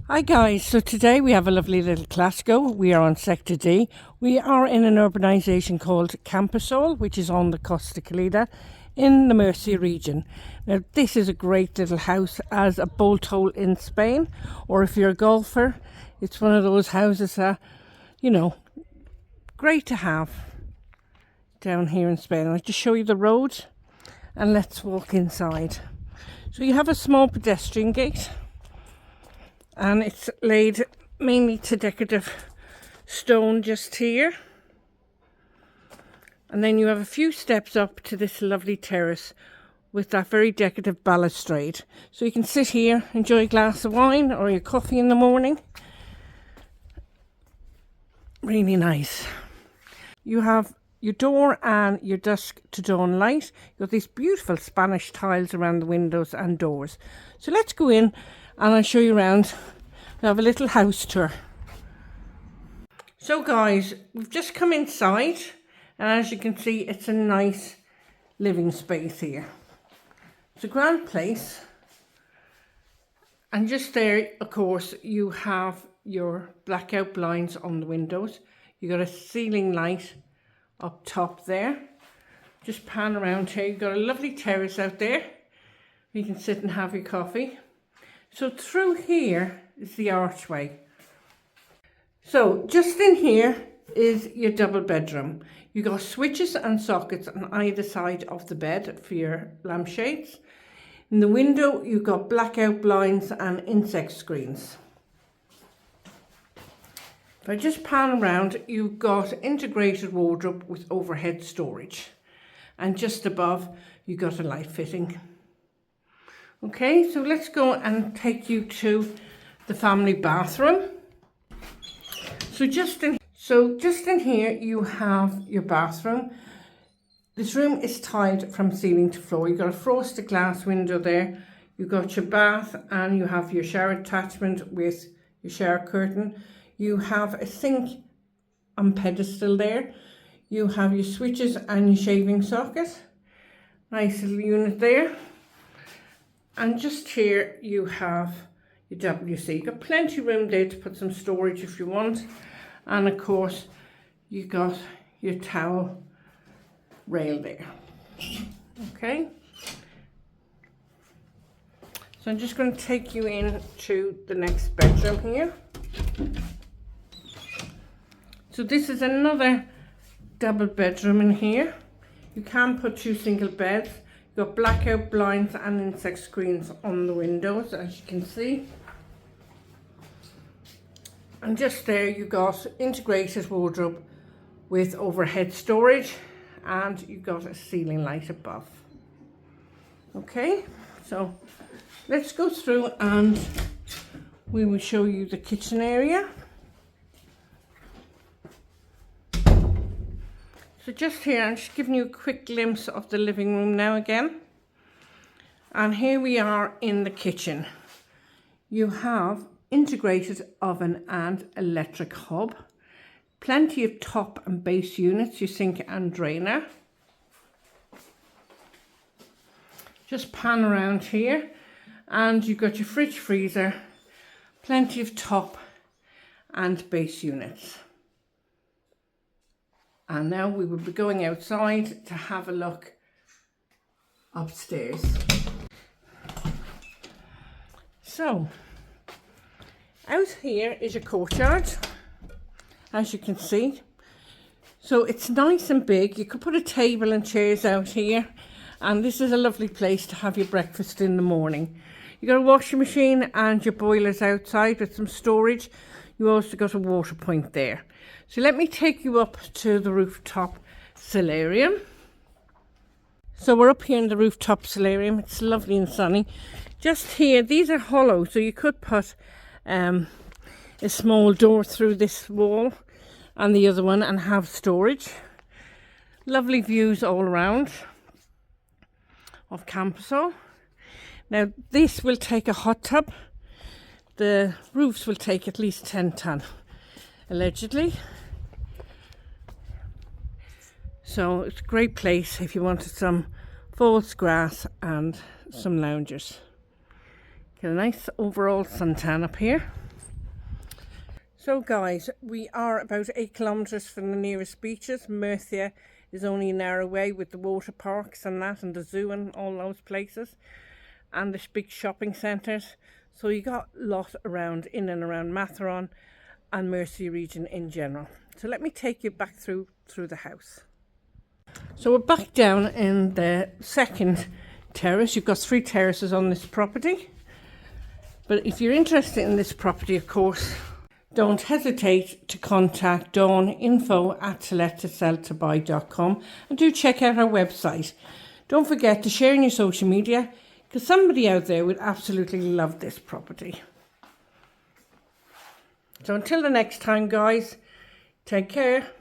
Hi guys, so today we have a lovely little Clasico. We are on Sector D. We are in an urbanisation called Camposol, which is on the Costa.Calida in the Murcia region. Now this is a great little house as a bolt hole in Spain, or if you're a golfer, it's one of those houses that, you know, great to have down here in Spain. I'll just show you the road and let's walk inside. So you have a small pedestrian gate, and it's laid mainly to decorative stone just here. And then you have a few steps up to this lovely terrace with that very decorative balustrade. So you can sit here, enjoy a glass of wine or your coffee in the morning. Really nice. You have your door and your dusk to dawn light. You've got these beautiful Spanish tiles around the windows and doors. So let's go in and I'll show you around. We have a little house tour. So guys, we've just come inside, and as you can see, it's a nice living space here. It's a grand place, and just there, of course, you have your blackout blinds on the windows. You got a ceiling light up top there. Just pan around here. You've got a lovely terrace out there. You can sit and have your coffee. So through here is the archway. So just in here is your double bedroom. You got switches and sockets on either side of the bed for your lampshades. In the window you've got blackout blinds and insect screens. If I just pan around, you've got integrated wardrobe with overhead storage, and just above you've got a light fitting. Okay, so let's go and take you to the family bathroom. So just in here you have your bathroom. This room is tiled from ceiling to floor. You've got a frosted glass window there. You've got your bath and you have your shower attachment with your shower curtain. You have a sink on pedestal there. You have your switches and your shaving socket. Nice little unit there. And just here you have your WC. You've got plenty of room there to put some storage if you want. And of course, you got your towel rail there. Okay. So I'm just going to take you in to the next bedroom here. So this is another double bedroom in here. You can put two single beds. You've got blackout blinds and insect screens on the windows, as you can see. And just there you've got integrated wardrobe with overhead storage, and you've got a ceiling light above. Okay, so let's go through and we will show you the kitchen area. So just here, I'm just giving you a quick glimpse of the living room now again. And here we are in the kitchen. You have integrated oven and electric hob. Plenty of top and base units, your sink and drainer. Just pan around here and you've got your fridge freezer. Plenty of top and base units. And now we will be going outside to have a look upstairs. So, out here is your courtyard, as you can see. So it's nice and big. You could put a table and chairs out here, and this is a lovely place to have your breakfast in the morning. You got a washing machine and your boilers outside with some storage. You also got a water point there. So let me take you up to the rooftop solarium. So we're up here in the rooftop solarium. It's lovely and sunny. Just here, these are hollow, so you could put a small door through this wall and the other one and have storage. Lovely views all around of Camposol. Now this will take a hot tub. The roofs will take at least 10 ton, allegedly. So it's a great place if you wanted some false grass and some loungers. Get a nice overall suntan up here. So guys, we are about 8 kilometres from the nearest beaches. Murcia is only an hour away with the water parks and that, and the zoo and all those places, and the big shopping centres. So you got a lot around, in and around Matheron and Murcia region in general. So let me take you back through the house. So we're back down in the second terrace. You've got 3 terraces on this property. But if you're interested in this property, of course, don't hesitate to contact Dawn, info@tolettoseltobuy.com, and do check out our website. Don't forget to share in your social media, because somebody out there would absolutely love this property. So until the next time, guys, take care.